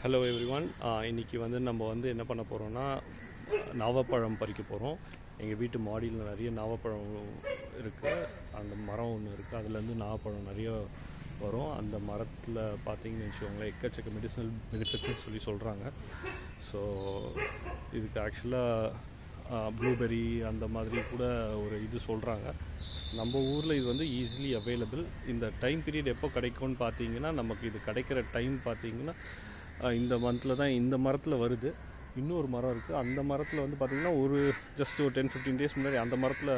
Hello everyone. இன்றைக்கி நம்ம என்ன பண்ண போகிறோன்னா நாவப்பழம் பறிக்க போகிறோம். எங்கள் வீட்டு மாடியில் நிறைய நாவப்பழம் இருக்குது. அந்த மரம் ஒன்று இருக்குது, அதுலேருந்து நாவப்பழம் நிறைய வரும். அந்த மரத்தில் பார்த்தீங்கன்னு வச்சுக்கோங்களேன், எக்கச்சக்க மெடிசனல் பெனிஃபிட்ஸ்னு சொல்கிறாங்க. ஸோ இதுக்கு ஆக்சுவலாக ப்ளூபெர்ரி அந்த மாதிரி கூட ஒரு இது சொல்கிறாங்க. நம்ம ஊரில் இது ஈஸிலி அவைலபிள். இந்த டைம் பீரியட் எப்போ கிடைக்கும்னு பார்த்தீங்கன்னா, நமக்கு இது கிடைக்கிற டைம் பார்த்தீங்கன்னா இந்த மந்தில் தான். இந்த மரத்தில் வருது. இன்னொரு மரம் இருக்குது, அந்த மரத்தில் பார்த்திங்கன்னா ஒரு ஜஸ்ட் ஒரு 10-15 டேஸ் முன்னாடி அந்த மரத்தில்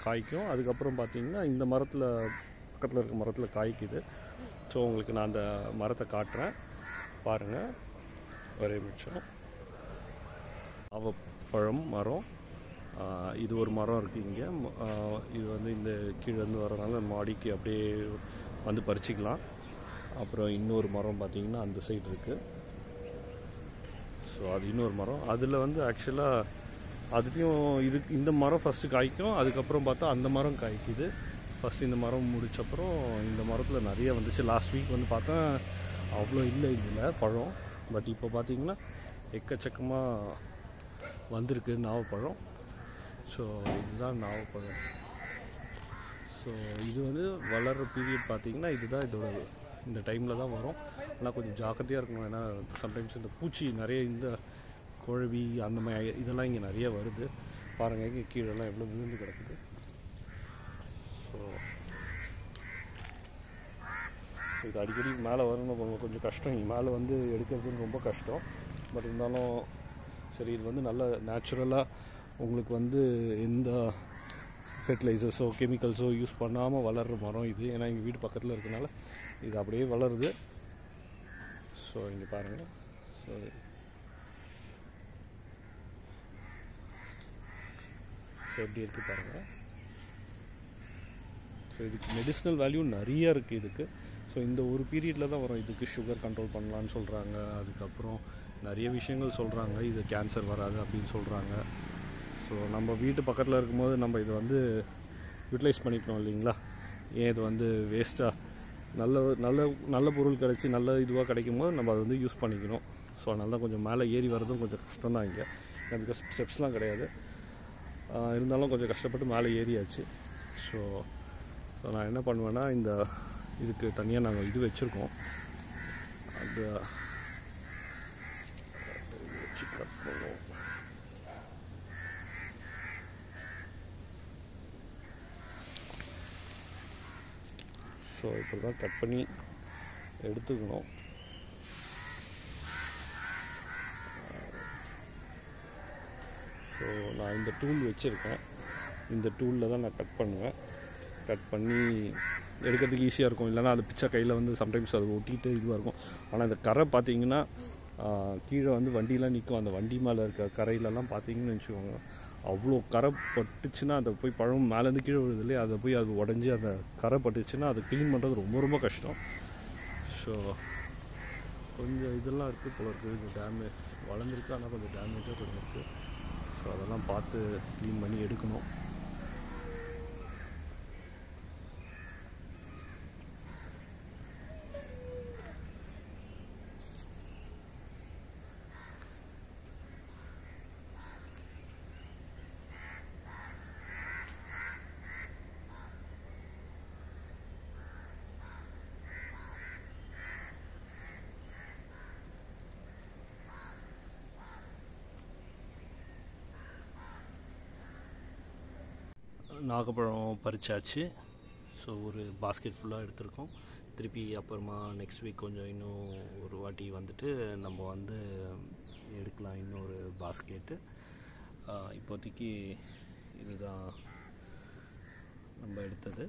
காய்க்கும். அதுக்கப்புறம் பார்த்திங்கன்னா இந்த மரத்தில் பக்கத்தில் இருக்க மரத்தில் காய்க்குது. ஸோ உங்களுக்கு நான் அந்த மரத்தை காட்டுறேன், பாருங்கள். ஒரே நிமிஷம். நாவப்பழம் மரம், இது ஒரு மரம் இருக்குது இங்கே. இது இந்த கீழேருந்து வரனால மாடிக்கு அப்படியே பறிச்சிக்கலாம். அப்புறம் இன்னொரு மரம் பார்த்திங்கன்னா அந்த சைடு இருக்குது. ஸோ அது இன்னொரு மரம். அதில் ஆக்சுவலாக அதுலேயும் இந்த மரம் ஃபஸ்ட்டு காய்க்கும். அதுக்கப்புறம் பார்த்தா அந்த மரம் காய்க்குது. ஃபஸ்ட்டு இந்த மரம் முடிச்சப்பறம் இந்த மரத்தில் நிறைய வந்துச்சு. லாஸ்ட் வீக் பார்த்தா அவ்வளோ இல்லை இதில் பழம். பட் இப்போ பார்த்திங்கன்னா எக்கச்சக்கமாக வந்திருக்கு நாவப்பழம். ஸோ இதுதான் நாவப்பழம். ஸோ இது வளர்கிற பீரியட் பார்த்திங்கன்னா இதுதான், இதோட இந்த டைமில் தான் வரும். ஆனால் கொஞ்சம் ஜாக்கிரதையாக இருக்கணும். ஏன்னா சம்டைம்ஸ் இந்த பூச்சி நிறைய, இந்த குழவி அந்த மாதிரி இதெல்லாம் இங்கே நிறைய வருது. பாருங்கள், இங்கே கீழெல்லாம் எவ்வளோ விழுந்து கிடக்குது. ஸோ இது அடிக்கடி மேலே வரணும், கொஞ்சம் கஷ்டம். இங்கே மேலே எடுக்கிறதுன்னு ரொம்ப கஷ்டம். பட் இருந்தாலும் சரி, இது நல்ல நேச்சுரலாக உங்களுக்கு எந்த ஃபெர்டிலைசர்ஸோ கெமிக்கல்ஸோ யூஸ் பண்ணாமல் வளர்கிற மரம் இது. ஏன்னா எங்கள் வீடு பக்கத்தில் இருக்கனால இது அப்படியே வளருது. ஸோ இங்கே பாருங்கள். ஸோ எப்படி இருக்குது பாருங்கள். ஸோ இதுக்கு மெடிசினல் வேல்யூ நிறைய இருக்குது இதுக்கு. ஸோ இந்த ஒரு பீரியடில் தான் வரும். இதுக்கு சுகர் கண்ட்ரோல் பண்ணலான்னு சொல்கிறாங்க. அதுக்கப்புறம் நிறைய விஷயங்கள் சொல்கிறாங்க. இது கேன்சர் வராது அப்படின்னு சொல்கிறாங்க. ஸோ நம்ம வீட்டு பக்கத்தில் இருக்கும்போது நம்ம இது யூட்டிலைஸ் பண்ணிக்கணும் இல்லைங்களா? ஏன் இது வேஸ்ட்டாக நல்ல நல்ல நல்ல பொருள் கிடச்சி நல்ல இதுவாக கிடைக்கும் போது நம்ம அதை யூஸ் பண்ணிக்கணும். ஸோ அதனால தான் கொஞ்சம் மேலே ஏறி வர்றதும் கொஞ்சம் கஷ்டம் தான் இங்கே. பிகாஸ் ஸ்டெப்ஸ்லாம் கிடையாது. இருந்தாலும் கொஞ்சம் கஷ்டப்பட்டு மேலே ஏறியாச்சு. ஸோ நான் என்ன பண்ணுவேன்னா, இதுக்கு தனியாக நாங்கள் இது வச்சுருக்கோம். அது வச்சு கட் பண்ணுவோம். ஸோ இப்படி தான் கட் பண்ணி எடுத்துக்கணும். ஸோ நான் இந்த டூல் வச்சுருக்கேன். இந்த டூலில் தான் நான் கட் பண்ணுவேன். கட் பண்ணி எடுக்கிறதுக்கு ஈஸியாக இருக்கும். இல்லைனா அது பிச்சை கையில் சம்டைம்ஸ் அது ஒட்டிகிட்டு இதுவாக இருக்கும். ஆனால் இந்த கரை பார்த்திங்கன்னா கீழே வண்டியெலாம் நிற்கும். அந்த வண்டி மேலே இருக்க கரையிலலாம் பார்த்திங்கன்னு வச்சுக்கோங்க, அவ்வளோ கரை பட்டுச்சுன்னா அதை போய் பழம் மேலேருந்து கீழே விழுது இல்லையா, அதை போய் அது உடஞ்சி அந்த கரை பட்டுச்சுன்னா அதை க்ளீன் பண்ணுறது ரொம்ப ரொம்ப கஷ்டம். ஸோ கொஞ்சம் இதெல்லாம் இருக்குது போல இருக்குது. கொஞ்சம் டேமேஜ் வளர்ந்துருக்கு, ஆனால் கொஞ்சம் டேமேஜாக கொஞ்சம் இருக்குது. ஸோ அதெல்லாம் பார்த்து க்ளீன் பண்ணி எடுக்கணும். நாகப்பழம் பறிச்சாச்சு. ஸோ ஒரு பாஸ்கெட் ஃபுல்லாக எடுத்திருக்கோம். திருப்பி அப்புறமா நெக்ஸ்ட் வீக் கொஞ்சம் இன்னும் ஒரு வாட்டி நம்ம எடுக்கலாம் இன்னொரு பாஸ்கெட்டு. இப்போதைக்கு இதுதான் நம்ம எடுத்தது.